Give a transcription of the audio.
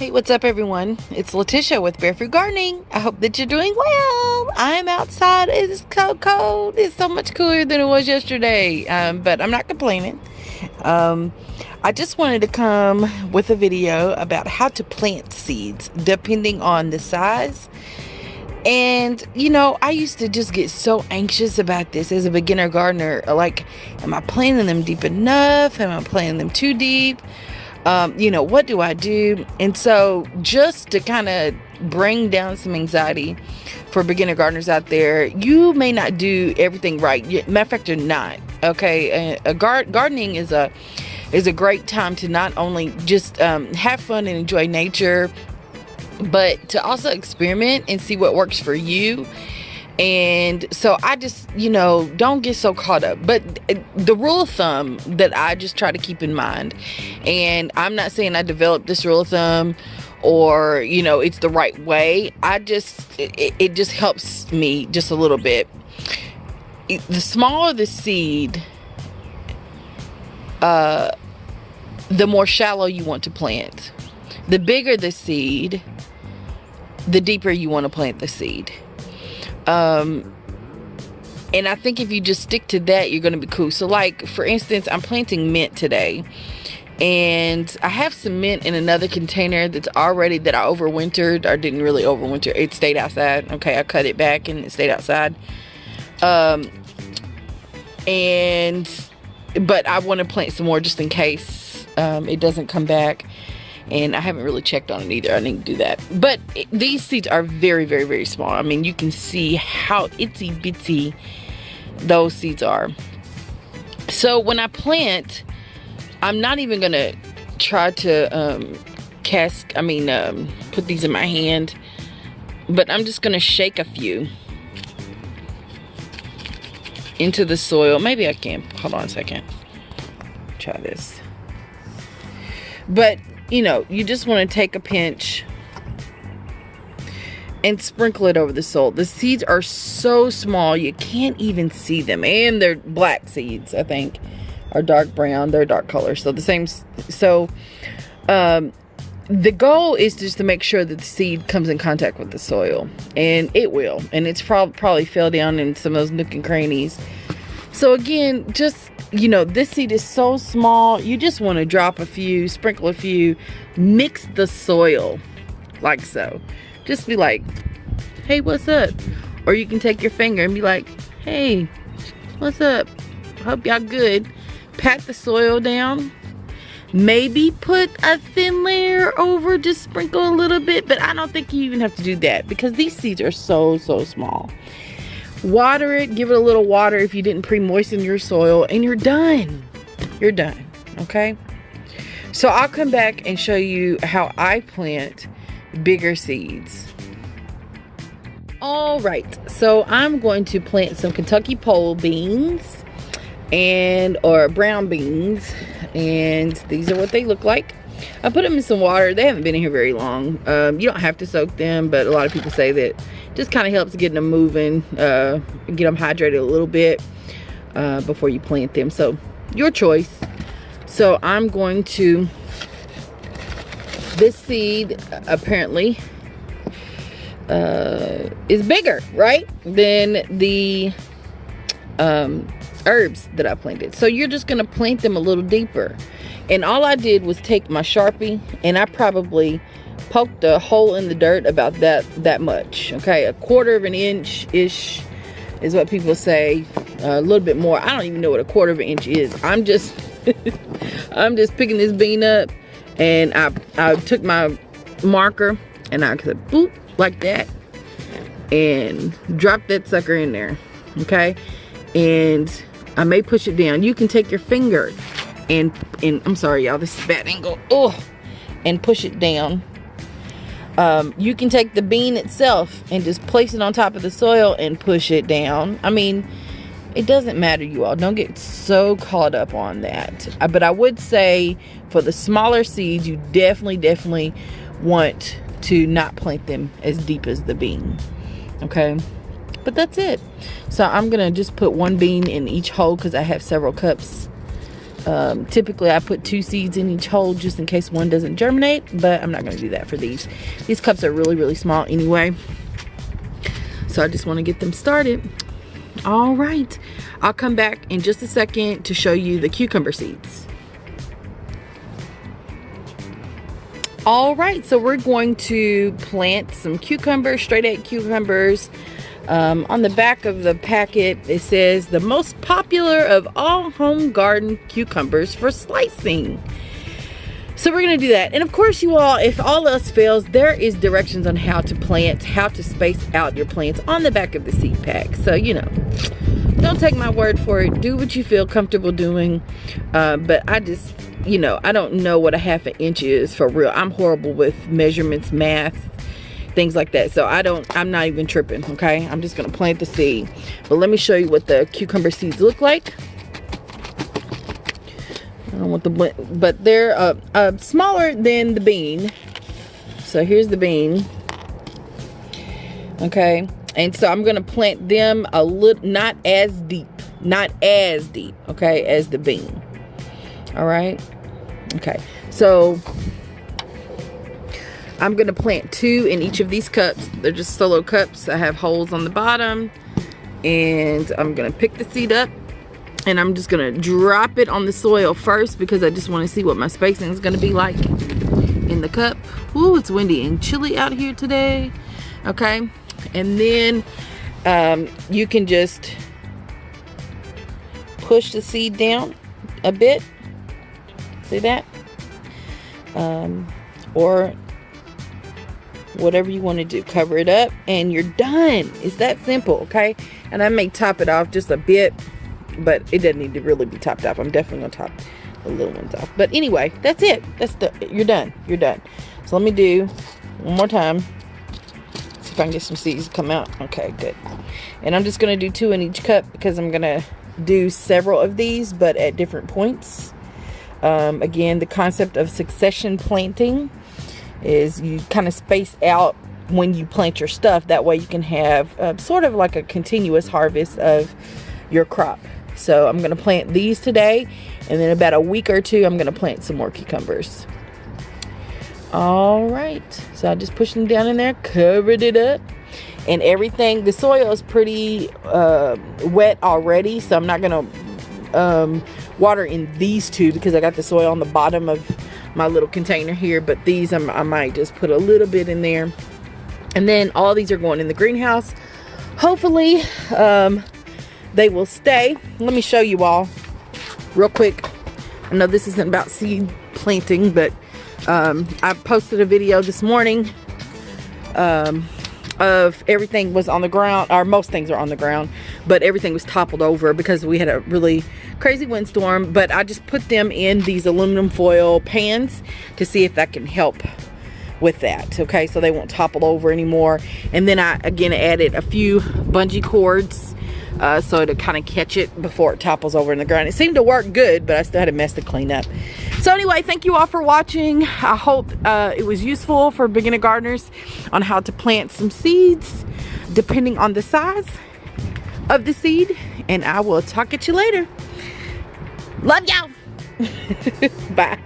Hey, what's up, everyone? It's Letitia with Barefoot Gardening. I hope that you're doing well. I'm outside. It's so cold. It's so much cooler than it was yesterday, but I'm not complaining. I just wanted to come with a video about how to plant seeds depending on the size. And, I used to just get so anxious about this as a beginner gardener. Like, am I planting them deep enough? Am I planting them too deep? What do I do? And so just to kind of bring down some anxiety for beginner gardeners out there, you may not do everything right. Matter of fact, you're not. Okay. Gardening is a great time to not only just have fun and enjoy nature, but to also experiment and see what works for you. And so I just, don't get so caught up. But the rule of thumb that I just try to keep in mind, and I'm not saying I developed this rule of thumb or, it's the right way. It just helps me just a little bit. The smaller the seed, the more shallow you want to plant. The bigger the seed, the deeper you want to plant the seed. And I think if you just stick to that, you're going to be cool. So like, for instance, I'm planting mint today, and I have some mint in another container that I overwintered, or didn't really overwinter. It stayed outside. Okay. I cut it back and it stayed outside. But I want to plant some more just in case, it doesn't come back. And I haven't really checked on it either. I need to do that. But these seeds are very, very, very small. I mean, you can see how itsy bitsy those seeds are. So when I plant, I'm not even going to try to put these in my hand. But I'm just going to shake a few into the soil. Maybe I can. Hold on a second. Try this. But you just want to take a pinch and sprinkle it over the soil. The seeds are so small, you can't even see them. And they're black seeds, I think, are dark brown. They're dark color. So the same. So the goal is just to make sure that the seed comes in contact with the soil. And it will. And it's probably fell down in some of those nook and crannies. So again, just this seed is so small, you just want to drop a few, sprinkle a few, mix the soil like so. Just be like, hey, what's up? Or you can take your finger and be like, hey, what's up? Hope y'all good. Pat the soil down. Maybe put a thin layer over, just sprinkle a little bit, but I don't think you even have to do that because these seeds are so small. Water it, give it a little water if you didn't pre-moisten your soil, and you're done. You're done, okay? So I'll come back and show you how I plant bigger seeds. All right, so I'm going to plant some Kentucky pole beans or brown beans, and these are what they look like. I put them in some water. They haven't been in here very long. You don't have to soak them, but a lot of people say that just kind of helps getting them moving, get them hydrated a little bit before you plant them. So your choice. So I'm going to, this seed apparently is bigger, right, than the herbs that I planted. So you're just going to plant them a little deeper. And all I did was take my Sharpie, and I probably poked a hole in the dirt about that much. Okay, 1/4 of an inch-ish is what people say. A little bit more. I don't even know what 1/4 of an inch is. I'm just I'm just picking this bean up, and I took my marker and I could boop like that and drop that sucker in there. Okay, and I may push it down. You can take your finger and I'm sorry, y'all, this is a bad angle. And push it down. You can take the bean itself and just place it on top of the soil and push it down. I mean, it doesn't matter, you all. Don't get so caught up on that. But I would say for the smaller seeds, you definitely want to not plant them as deep as the bean. Okay? But that's it. So I'm going to just put one bean in each hole because I have several cups Typically I put 2 seeds in each hole just in case one doesn't germinate, but I'm not going to do that for these. These cups are really, really small anyway. So I just want to get them started. All right, I'll come back in just a second to show you the cucumber seeds. All right, so we're going to plant some cucumbers, straight egg cucumbers. On the back of the packet, it says the most popular of all home garden cucumbers for slicing. So we're going to do that. And of course, you all, if all else fails, there is directions on how to plant, how to space out your plants on the back of the seed pack. So, you know, don't take my word for it. Do what you feel comfortable doing. But I just, you know, I don't know what a 1/2 inch is for real. I'm horrible with measurements, math, things like that. So I'm not even tripping, okay? I'm just gonna plant the seed. But let me show you what the cucumber seeds look like. I don't want the blend, but they're smaller than the bean. So here's the bean. Okay, and so I'm gonna plant them a little, not as deep, okay, as the bean. All right, okay, so I'm gonna plant 2 in each of these cups. They're just solo cups. I have holes on the bottom, and I'm gonna pick the seed up, and I'm just gonna drop it on the soil first because I just want to see what my spacing is gonna be like in the cup. Ooh, it's windy and chilly out here today. Okay, and then you can just push the seed down a bit. See that? Or whatever you want to do, cover it up and you're done. It's that simple, okay? And I may top it off just a bit, but it doesn't need to really be topped off. I'm definitely gonna top the little ones off. But anyway, that's it. You're done. You're done. So let me do one more time. See if I can get some seeds to come out. Okay, good. And I'm just gonna do 2 in each cup because I'm gonna do several of these, but at different points. Again, the concept of succession planting is you kind of space out when you plant your stuff. That way you can have sort of like a continuous harvest of your crop. So I'm going to plant these today, and then about a week or 2 I'm going to plant some more cucumbers. All right, so I just pushed them down in there, covered it up, and everything. The soil is pretty wet already, so I'm not going to water in these 2 because I got the soil on the bottom of my little container here, but these I might just put a little bit in there. And then all these are going in the greenhouse. Hopefully they will stay. Let me show you all real quick. I know this isn't about seed planting, but I posted a video this morning of everything was on the ground, or most things are on the ground, but everything was toppled over because we had a really crazy windstorm. But I just put them in these aluminum foil pans to see if that can help with that, okay, so they won't topple over anymore. And then I again added a few bungee cords so to kind of catch it before it topples over in the ground. It seemed to work good, but I still had a mess to clean up. So anyway, thank you all for watching. I hope it was useful for beginner gardeners on how to plant some seeds depending on the size of the seed. And I will talk at you later. Love y'all. Bye.